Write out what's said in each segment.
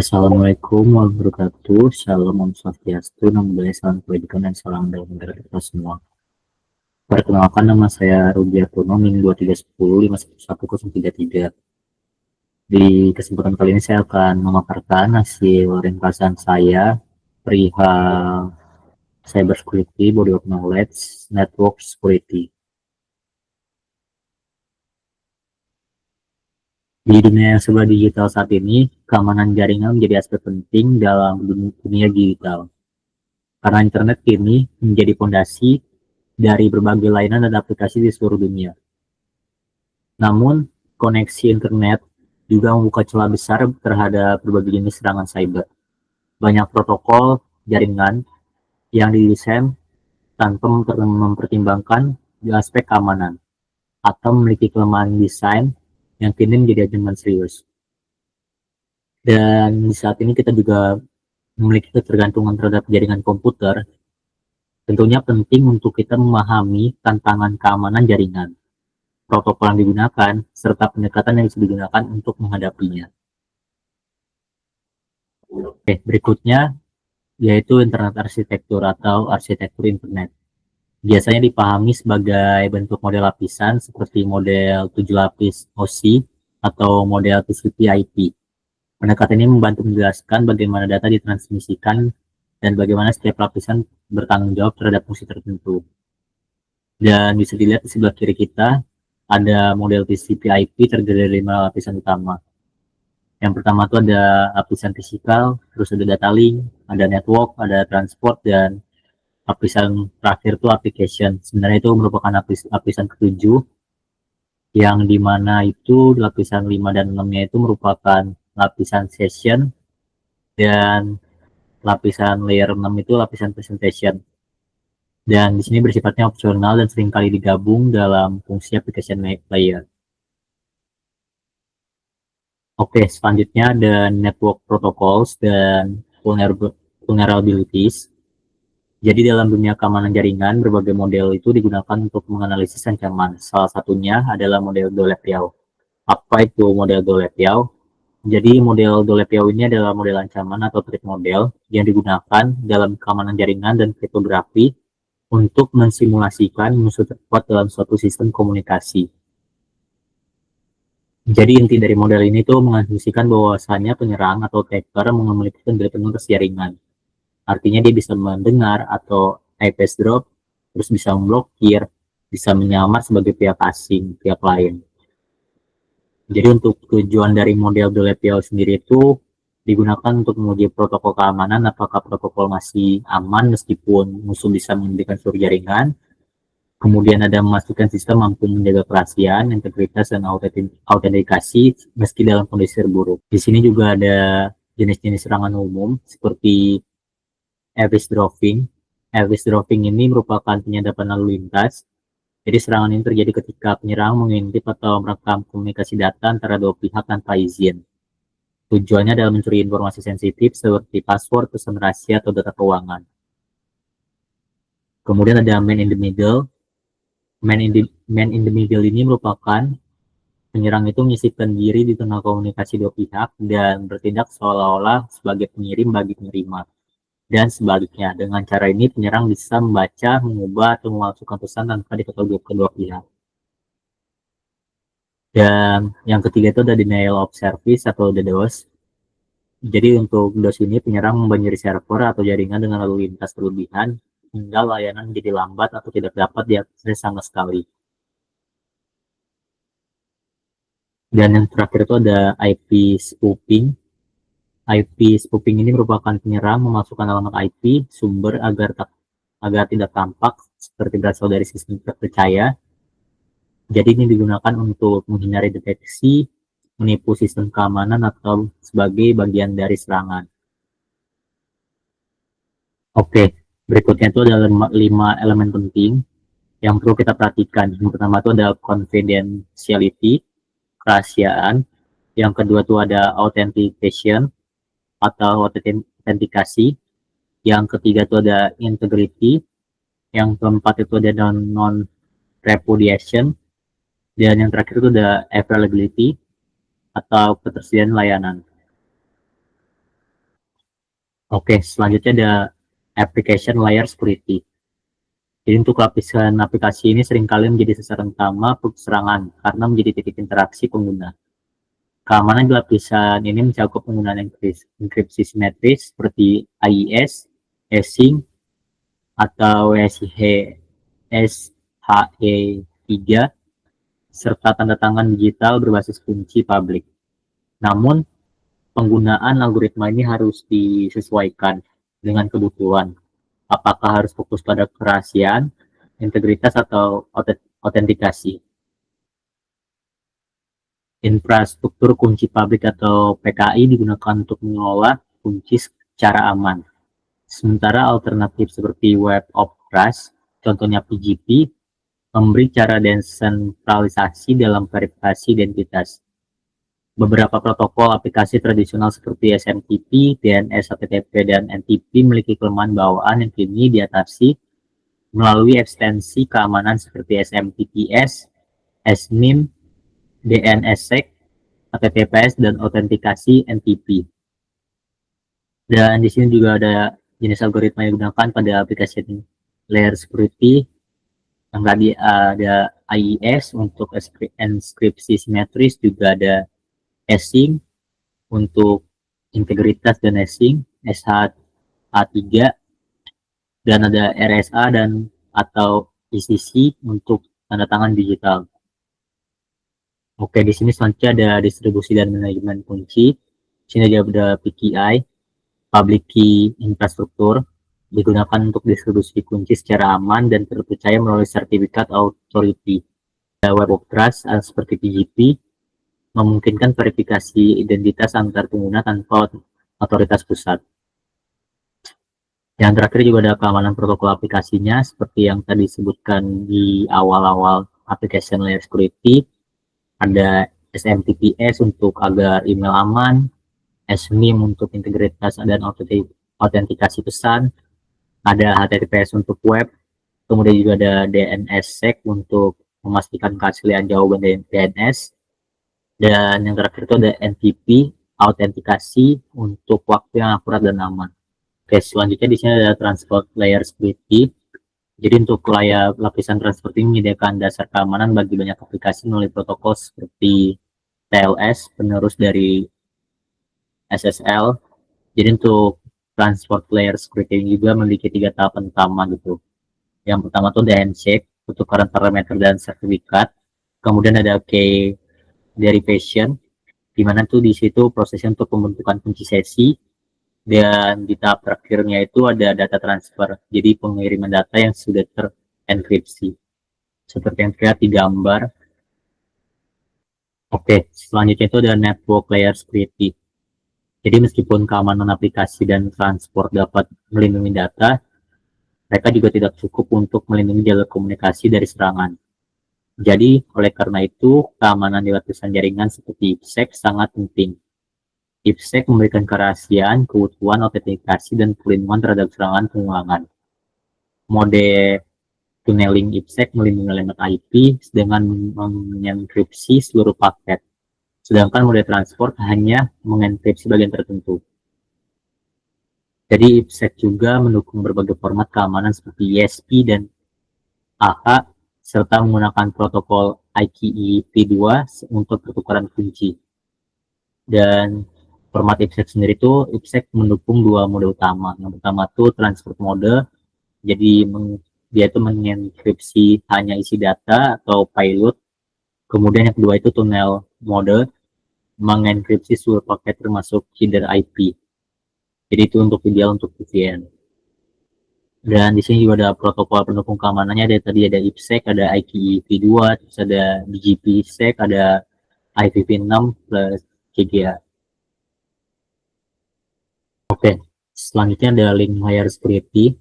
Assalamualaikum warahmatullahi wabarakatuh. Shalom Om Swastiastu, Namo Buddhaya, salam kebajikan dan salam dalam negara kita semua. Perkenalkan, nama saya Rudiartono, NIM 23105133. Di kesempatan kali ini saya akan memaparkan hasil ringkasan saya perihal Cyber Security, Body of Knowledge, Network Security. Di dunia yang serba digital saat ini, keamanan jaringan menjadi aspek penting dalam dunia digital. Karena internet kini menjadi fondasi dari berbagai layanan dan aplikasi di seluruh dunia. Namun, koneksi internet juga membuka celah besar terhadap berbagai jenis serangan cyber. Banyak protokol jaringan yang didesain tanpa mempertimbangkan aspek keamanan atau memiliki kelemahan desain yang kini menjadi ancaman serius. Dan di saat ini kita juga memiliki ketergantungan terhadap jaringan komputer. Tentunya penting untuk kita memahami tantangan keamanan jaringan, protokol yang digunakan, serta pendekatan yang bisa digunakan untuk menghadapinya. Oke, berikutnya yaitu internet arsitektur atau arsitektur internet. Biasanya dipahami sebagai bentuk model lapisan seperti model 7 lapis OSI atau model TCP/IP. Pendekatan ini membantu menjelaskan bagaimana data ditransmisikan dan bagaimana setiap lapisan bertanggung jawab terhadap fungsi tertentu. Dan bisa dilihat di sebelah kiri kita, ada model TCP/IP terdiri dari 5 lapisan utama. Yang pertama itu ada lapisan fisikal, terus ada data link, ada network, ada transport, dan lapisan terakhir itu application. Sebenarnya itu merupakan lapisan ketujuh, yang dimana itu lapisan 5 dan 6-nya itu merupakan lapisan session, dan lapisan layer 6 itu lapisan presentation. Dan di sini bersifatnya opsional dan seringkali digabung dalam fungsi application layer. Oke, selanjutnya ada network protocols dan vulnerabilities. Jadi dalam dunia keamanan jaringan, berbagai model itu digunakan untuk menganalisis ancaman. Salah satunya adalah model Dolev-Yao. Apa itu model Dolev-Yao? Jadi model Dolev-Yao ini adalah model ancaman atau threat model yang digunakan dalam keamanan jaringan dan kriptografi untuk mensimulasikan musuh terkuat dalam suatu sistem komunikasi. Jadi inti dari model ini tuh mengasumsikan bahwasannya penyerang atau attacker memiliki kendali penuh atas jaringan. Artinya dia bisa mendengar atau IP drop, terus bisa memblokir, bisa menyamar sebagai pihak asing, pihak lain. Jadi untuk tujuan dari model Dolev-Yao sendiri itu digunakan untuk menguji protokol keamanan, apakah protokol masih aman meskipun musuh bisa menghentikan seluruh jaringan. Kemudian ada memastikan sistem mampu menjaga kerahasiaan, integritas, dan autentikasi meski dalam kondisi terburuk. Di sini juga ada jenis-jenis serangan umum seperti eavesdropping. Eavesdropping ini merupakan penyadapan lalu lintas. Jadi serangan ini terjadi ketika penyerang mengintip atau merekam komunikasi data antara dua pihak tanpa izin. Tujuannya adalah mencuri informasi sensitif seperti password, pesan rahasia, atau data keuangan. Kemudian ada man in the middle. Man in the middle ini merupakan penyerang itu menyisipkan diri di tengah komunikasi dua pihak dan bertindak seolah-olah sebagai pengirim bagi penerima. Dan sebaliknya, dengan cara ini penyerang bisa membaca, mengubah, atau memalsukan pesan tanpa diketahui kedua pihak. Dan yang ketiga itu ada denial of service atau DDoS. Jadi untuk DDoS ini penyerang membanjiri server atau jaringan dengan lalu lintas berlebihan hingga layanan menjadi lambat atau tidak dapat diakses sama sekali. Dan yang terakhir itu ada IP spoofing. IP spoofing ini merupakan penyerang memasukkan alamat IP sumber agar tidak tampak seperti berasal dari sistem terpercaya. Jadi ini digunakan untuk menghindari deteksi, menipu sistem keamanan, atau sebagai bagian dari serangan. Oke, berikutnya itu ada 5 elemen penting yang perlu kita perhatikan. Yang pertama itu ada confidentiality, kerahasiaan. Yang kedua itu ada authentication atau autentikasi. Yang ketiga itu ada integrity. Yang keempat itu ada non-repudiation. Dan yang terakhir itu ada availability atau ketersediaan layanan. Oke, selanjutnya ada application layer security. Jadi untuk lapisan aplikasi ini seringkali menjadi sasaran utama serangan karena menjadi titik interaksi pengguna. Keamanan di lapisan ini mencakup penggunaan enkripsi simetris seperti AES, hashing, atau SHE-3, serta tanda tangan digital berbasis kunci publik. Namun, penggunaan algoritma ini harus disesuaikan dengan kebutuhan. Apakah harus fokus pada kerahasiaan, integritas, atau autentikasi. Infrastruktur kunci publik atau PKI digunakan untuk mengelola kunci secara aman. Sementara alternatif seperti Web of Trust, contohnya PGP, memberi cara desentralisasi dalam verifikasi identitas. Beberapa protokol aplikasi tradisional seperti SMTP, DNS, HTTP, dan NTP memiliki kelemahan bawaan yang kini diatasi melalui ekstensi keamanan seperti SMTPS, SNIM, DNSSEC, HTTPS, dan autentikasi NTP. Dan di sini juga ada jenis algoritma yang digunakan pada aplikasi layer security. Yang tadi ada AES untuk enkripsi simetris, juga ada hashing untuk integritas dan hashing, SHA-3, dan ada RSA dan atau ECC untuk tanda tangan digital. Oke, di sini selanjutnya ada distribusi dan manajemen kunci. Di sini ada PKI, Public Key Infrastructure, digunakan untuk distribusi kunci secara aman dan terpercaya melalui sertifikat authority. Web of Trust seperti PGP memungkinkan verifikasi identitas antar pengguna tanpa otoritas pusat. Yang terakhir juga ada keamanan protokol aplikasinya seperti yang tadi disebutkan di awal-awal application layer security. Ada SMTPS untuk agar email aman, SNIM untuk integritas dan autentikasi pesan, ada HTTPS untuk web, kemudian juga ada DNSSEC untuk memastikan keaslian jawaban DNS, dan yang terakhir itu ada NTP, autentikasi untuk waktu yang akurat dan aman. Oke, selanjutnya di sini ada transport layer security. Jadi untuk lapisan transport ini menyediakan dasar keamanan bagi banyak aplikasi melalui protokol seperti TLS, penerus dari SSL. Jadi untuk transport layer security ini juga memiliki 3 tahapan utama gitu. Yang pertama tuh ada handshake, pertukaran parameter dan sertifikat. Kemudian ada key derivation, di mana tuh di situ prosesnya untuk pembentukan kunci sesi. Dan di tahap terakhirnya itu ada data transfer, jadi pengiriman data yang sudah terenkripsi seperti yang terlihat di gambar. Oke, selanjutnya itu ada network layer security. Jadi meskipun keamanan aplikasi dan transport dapat melindungi data, mereka juga tidak cukup untuk melindungi jalur komunikasi dari serangan. Jadi oleh karena itu keamanan di lapisan jaringan seperti IPsec sangat penting. IPsec memberikan kerahasiaan, keutuhan, autentikasi, dan perlindungan terhadap serangan pengulangan. Mode tunneling IPsec melindungi elemen IP dengan mengenkripsi seluruh paket, sedangkan mode transport hanya mengenkripsi bagian tertentu. Jadi IPsec juga mendukung berbagai format keamanan seperti ESP dan AH, serta menggunakan protokol IKE-v2 untuk pertukaran kunci. Dan format IPsec sendiri itu IPsec mendukung 2 mode utama. Yang pertama tuh transport mode, jadi dia itu mengenkripsi hanya isi data atau payload. Kemudian yang kedua itu tunnel mode, mengenkripsi seluruh paket termasuk header IP. Jadi itu untuk ideal untuk VPN. Dan di sini juga ada protokol pendukung keamanannya. Tadi ada IPsec, ada IKE-v2, terus ada BGP-sec, ada IPv6 plus CGA. Oke, selanjutnya ada link layer security.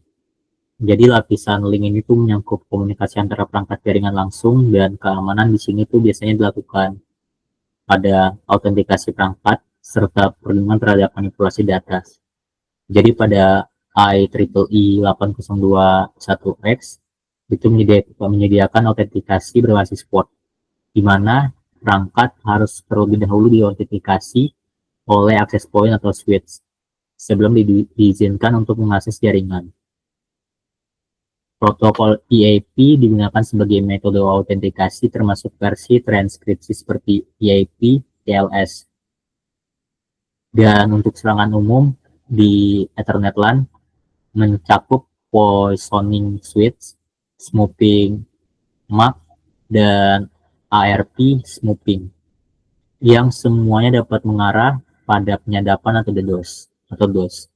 Jadi lapisan link ini tuh menyangkut komunikasi antara perangkat jaringan langsung, dan keamanan di sini tuh biasanya dilakukan pada autentikasi perangkat serta perlindungan terhadap manipulasi data. Jadi pada IEEE 8021X itu menyediakan autentikasi berbasis port, di mana perangkat harus terlebih dahulu diautentikasi oleh access point atau switch. sebelum diizinkan untuk mengakses jaringan. Protokol EAP digunakan sebagai metode autentikasi termasuk versi transkripsi seperti EAP, TLS. Dan untuk serangan umum di Ethernet LAN mencakup poisoning switch, smoothing MAC, dan ARP smoothing yang semuanya dapat mengarah pada penyadapan atau DDoS.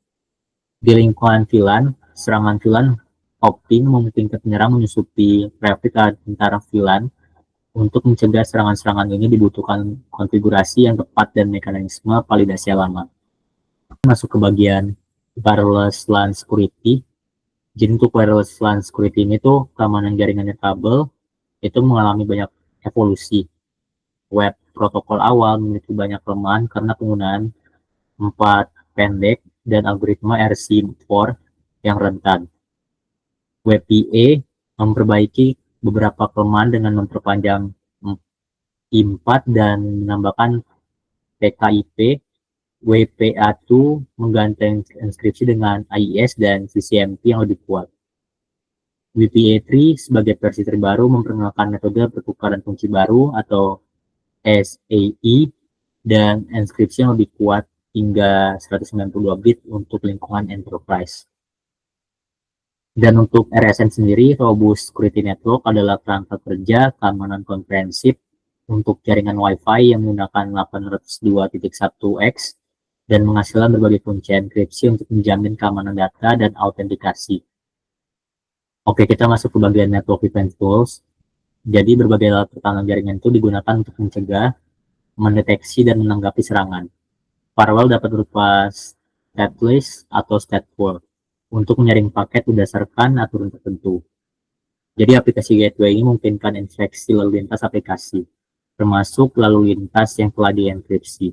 Di lingkungan VLAN, serangan VLAN hopping memungkinkan penyerang menyusupi traffic antara VLAN. Untuk mencegah serangan-serangan ini dibutuhkan konfigurasi yang tepat dan mekanisme validasi yang lama. Masuk ke bagian wireless LAN security. Jadi untuk wireless LAN security ini tuh keamanan jaringan kabel itu mengalami banyak evolusi. Web protokol awal memiliki banyak kelemahan karena penggunaan 4 pendek dan algoritma RC4 yang rentan. WPA memperbaiki beberapa kelemahan dengan memperpanjang I4 dan menambahkan PKIP. WPA2 mengganti inskripsi dengan AES dan CCMP yang lebih kuat. WPA3 sebagai versi terbaru memperkenalkan metode pertukaran kunci baru atau SAE dan inskripsi yang lebih kuat hingga 192 bit untuk lingkungan enterprise. Dan untuk RSN sendiri, Robust Security Network adalah kerangka kerja keamanan komprehensif untuk jaringan Wi-Fi yang menggunakan 802.1x dan menghasilkan berbagai kunci enkripsi untuk menjamin keamanan data dan autentikasi. Oke, kita masuk ke bagian network defense tools. Jadi berbagai alat pertahanan jaringan itu digunakan untuk mencegah, mendeteksi, dan menanggapi serangan. Firewall dapat berupa stateless atau stateful untuk menyaring paket berdasarkan aturan tertentu. Jadi aplikasi gateway ini memungkinkan infeksi lalu lintas aplikasi, termasuk lalu lintas yang telah dienkripsi.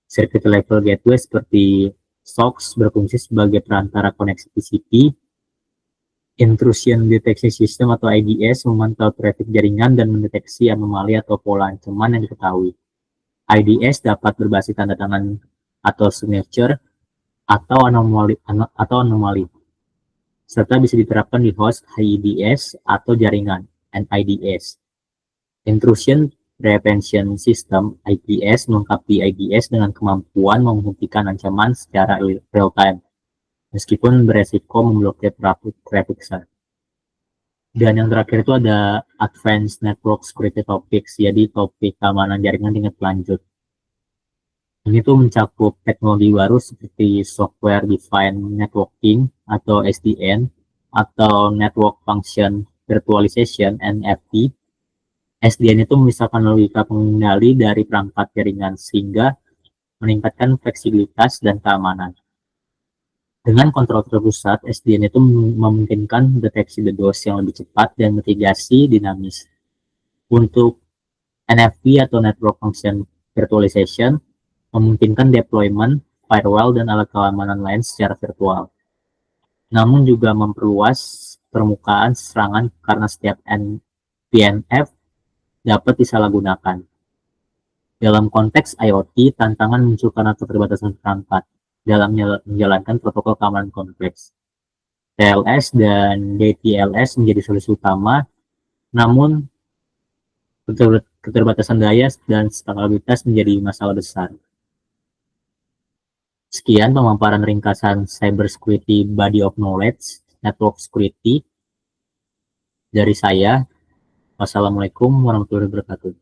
Circuit level gateway seperti SOCKS berfungsi sebagai perantara koneksi TCP. Intrusion Detection System atau IDS memantau traffic jaringan dan mendeteksi anomali atau pola ancaman yang diketahui. IDS dapat berbasis tanda tangan atau signature atau anomali, serta bisa diterapkan di host HIDS atau jaringan NIDS. Intrusion Prevention System IPS melengkapi IDS dengan kemampuan menghentikan ancaman secara real-time, meskipun beresiko memblokir traffic set. Dan yang terakhir itu ada Advanced Network Security Topics, jadi topik keamanan jaringan tingkat lanjut. Ini tuh mencakup teknologi baru seperti Software Defined Networking atau SDN, atau Network Function Virtualization NFT. SDN itu memisahkan logika pengendali dari perangkat jaringan sehingga meningkatkan fleksibilitas dan keamanan. Dengan kontrol terpusat, SDN itu memungkinkan deteksi DDoS yang lebih cepat dan mitigasi dinamis. Untuk NFV atau Network Function Virtualization memungkinkan deployment, firewall, dan alat keamanan lain secara virtual. Namun juga memperluas permukaan serangan karena setiap PNF dapat disalahgunakan. Dalam konteks IoT, tantangan muncul karena keterbatasan perangkat dalam menjalankan protokol keamanan kompleks. TLS dan DTLS menjadi solusi utama, namun keterbatasan daya dan skalabilitas menjadi masalah besar. Sekian pemaparan ringkasan Cyber Security Body of Knowledge, Network Security dari saya. Wassalamualaikum warahmatullahi wabarakatuh.